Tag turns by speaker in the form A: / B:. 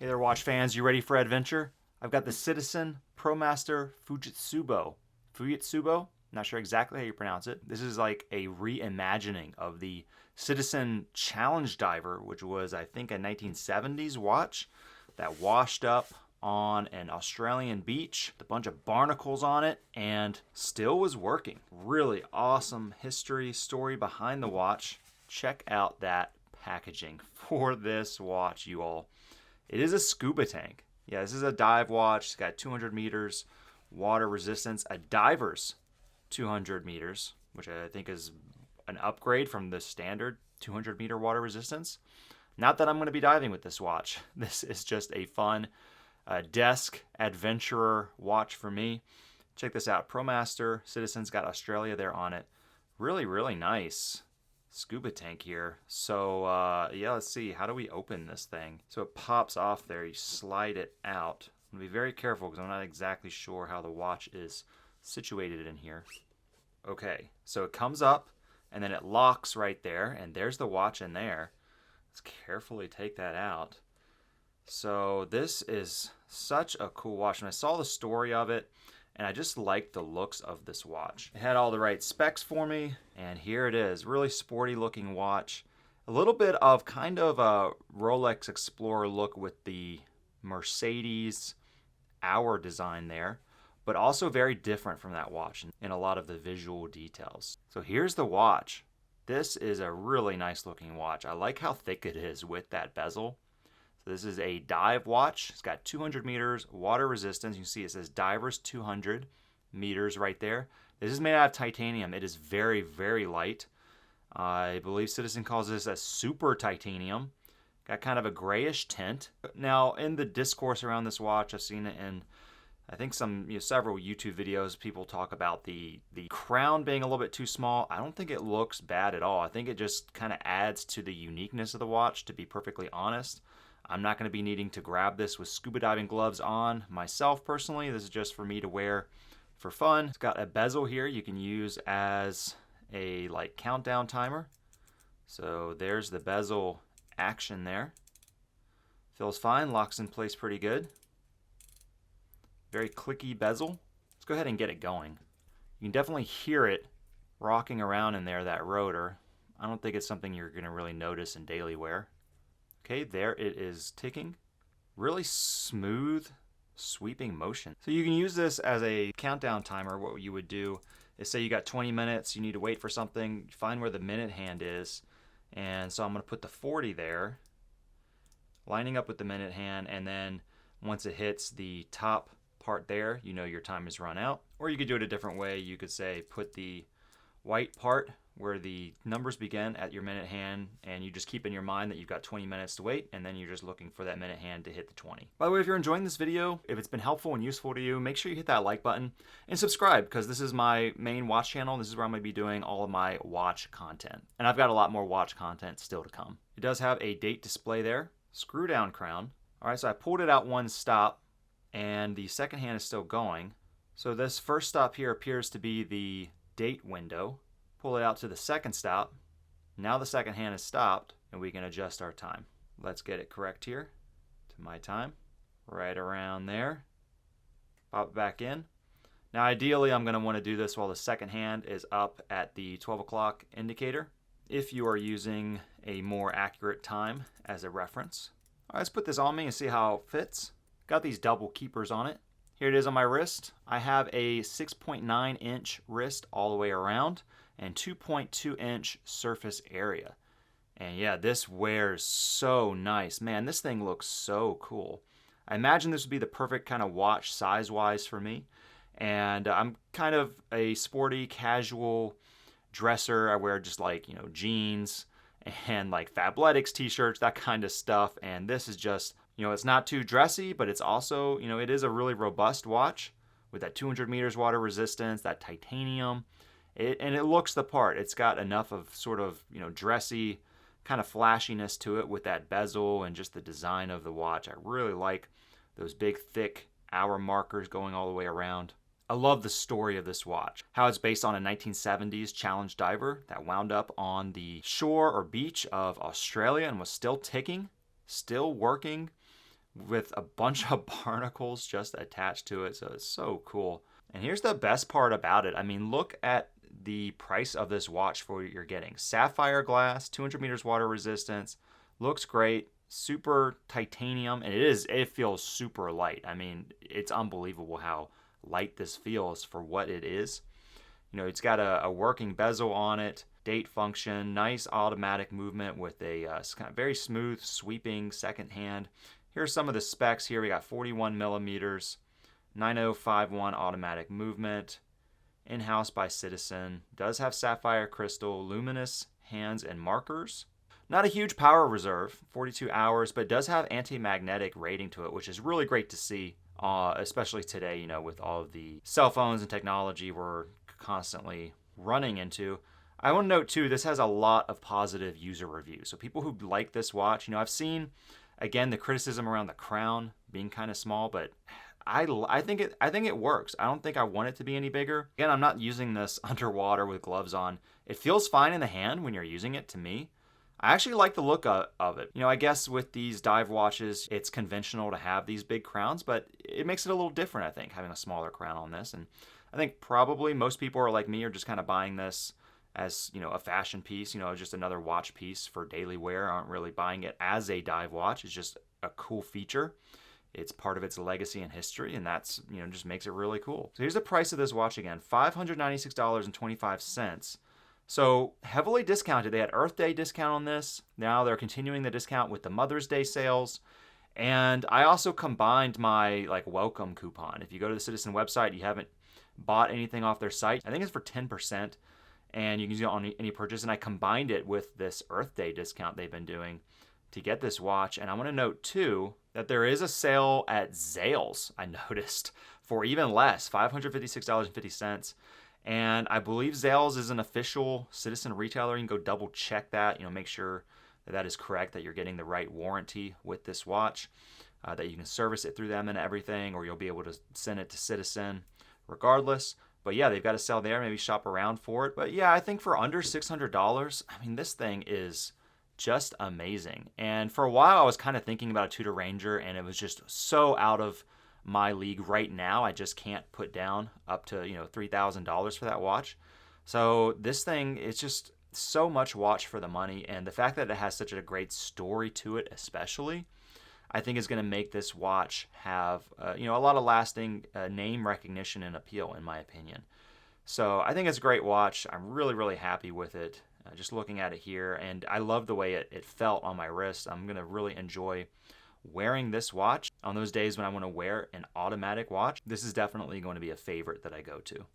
A: Hey there, watch fans. You ready for adventure? I've got the Citizen Promaster Fujitsubo. Fujitsubo? Not sure exactly how you pronounce it. This is like a reimagining of the Citizen Challenge Diver, which was, I think, a 1970s watch that washed up on an Australian beach, with a bunch of barnacles on it, and still was working. Really awesome history story behind the watch. Check out that packaging for this watch, you all. It is a scuba tank. Yeah, this is a dive watch. It's got 200 meters water resistance, a diver's 200 meters, which I think is an upgrade from the standard 200 meter water resistance. Not that I'm going to be diving with this watch. This is just a fun desk adventurer watch for me. Check this out. Promaster, Citizen's got Australia there on it. Really, really nice scuba tank here. So yeah, let's see, how do we open this thing? So it pops off there, you slide it out. I'm gonna be very careful because I'm not exactly sure how the watch is situated in here. Okay, so it comes up and then it locks right there, and there's the watch in there. Let's carefully take that out. So this is such a cool watch, and I saw the story of it and I just liked the looks of this watch. It had all the right specs for me, and here it is. Really sporty looking watch. A little bit of kind of a Rolex Explorer look with the Mercedes hour design there, but also very different from that watch in a lot of the visual details. So here's the watch. This is a really nice looking watch. I like how thick it is with that bezel. So this is a dive watch. It's got 200 meters water resistance. You can see it says Divers 200 meters right there. This is made out of titanium. It is very, very light. I believe Citizen calls this a super titanium. Got kind of a grayish tint. Now, in the discourse around this watch, I've seen it in, I think, several YouTube videos. People talk about the crown being a little bit too small. I don't think it looks bad at all. I think it just kind of adds to the uniqueness of the watch, to be perfectly honest. I'm not going to be needing to grab this with scuba diving gloves on myself personally. This is just for me to wear for fun. It's got a bezel here you can use as a countdown timer. So there's the bezel action there. Feels fine, locks in place pretty good. Very clicky bezel. Let's go ahead and get it going. You can definitely hear it rocking around in there, that rotor. I don't think it's something you're going to really notice in daily wear. Okay, there it is ticking. Really smooth, sweeping motion. So you can use this as a countdown timer. What you would do is, say you got 20 minutes, you need to wait for something, find where the minute hand is. And so I'm gonna put the 40 there, lining up with the minute hand, and then once it hits the top part there, you know your time is run out. Or you could do it a different way. You could say put the white part where the numbers begin at your minute hand, and you just keep in your mind that you've got 20 minutes to wait, and then you're just looking for that minute hand to hit the 20. By the way, if you're enjoying this video, if it's been helpful and useful to you, make sure you hit that like button and subscribe, because this is my main watch channel. This is where I'm going to be doing all of my watch content, and I've got a lot more watch content still to come. It does have a date display there, screw down crown. All right, so I pulled it out one stop, and the second hand is still going. So this first stop here appears to be the date window. Pull it out to the second stop. Now the second hand is stopped, and we can adjust our time. Let's get it correct here to my time. Right around there. Pop it back in. Now ideally I'm going to want to do this while the second hand is up at the 12 o'clock indicator, if you are using a more accurate time as a reference. All right, let's put this on me and see how it fits. Got these double keepers on it. Here it is on my wrist. I have a 6.9 inch wrist all the way around, and 2.2 inch surface area. And yeah, this wears so nice. Man, this thing looks so cool. I imagine this would be the perfect kind of watch size-wise for me. And I'm kind of a sporty, casual dresser. I wear just jeans and Fabletics t-shirts, that kind of stuff. And this is just, it's not too dressy, but it's also, it is a really robust watch with that 200 meters water resistance, that titanium. And it looks the part. It's got enough of sort of, dressy kind of flashiness to it with that bezel and just the design of the watch. I really like those big, thick hour markers going all the way around. I love the story of this watch. How it's based on a 1970s challenge diver that wound up on the shore or beach of Australia and was still ticking, still working, with a bunch of barnacles just attached to it. So it's so cool. And here's the best part about it. I mean, look at the price of this watch for what you're getting. Sapphire glass, 200 meters water resistance, looks great, super titanium, and it feels super light. I mean, it's unbelievable how light this feels for what it is. You know, it's got a working bezel on it, date function, nice automatic movement with a kind of very smooth sweeping second hand. Here's some of the specs here. We got 41 millimeters, 9051 automatic movement, in-house by Citizen, does have sapphire crystal, luminous hands and markers. Not a huge power reserve, 42 hours, but does have anti-magnetic rating to it, which is really great to see, especially today, you know, with all of the cell phones and technology we're constantly running into. I want to note too, this has a lot of positive user reviews. So people who like this watch, you know, I've seen, again, the criticism around the crown being kind of small, but I think it works. I don't think I want it to be any bigger. Again, I'm not using this underwater with gloves on. It feels fine in the hand when you're using it to me. I actually like the look of it. You know, I guess with these dive watches, it's conventional to have these big crowns, but it makes it a little different, I think, having a smaller crown on this. And I think probably most people are like me, are just kind of buying this as, you know, a fashion piece, you know, just another watch piece for daily wear. Aren't really buying it as a dive watch. It's just a cool feature. It's part of its legacy and history, and that's, you know, just makes it really cool. So here's the price of this watch again, $596.25. So heavily discounted. They had Earth Day discount on this. Now they're continuing the discount with the Mother's Day sales. And I also combined my welcome coupon. If you go to the Citizen website, you haven't bought anything off their site, I think it's for 10%, and you can use it on any purchase. And I combined it with this Earth Day discount they've been doing to get this watch. And I want to note too that there is a sale at Zales, I noticed, for even less, $556.50. And I believe Zales is an official Citizen retailer. You can go double check that, you know, make sure that that is correct, that you're getting the right warranty with this watch, that you can service it through them and everything, or you'll be able to send it to Citizen regardless. But yeah, they've got a sale there, maybe shop around for it. But yeah, I think for under $600, I mean, this thing is just amazing. And for a while, I was kind of thinking about a Tudor Ranger, and it was just so out of my league right now. I just can't put down up to, you know, $3,000 for that watch. So this thing, it's just so much watch for the money, and the fact that it has such a great story to it, especially, I think is going to make this watch have you know, a lot of lasting name recognition and appeal, in my opinion. So I think it's a great watch. I'm really, really happy with it. Just looking at it here, and I love the way it felt on my wrist. I'm going to really enjoy wearing this watch on those days when I want to wear an automatic watch. This is definitely going to be a favorite that I go to.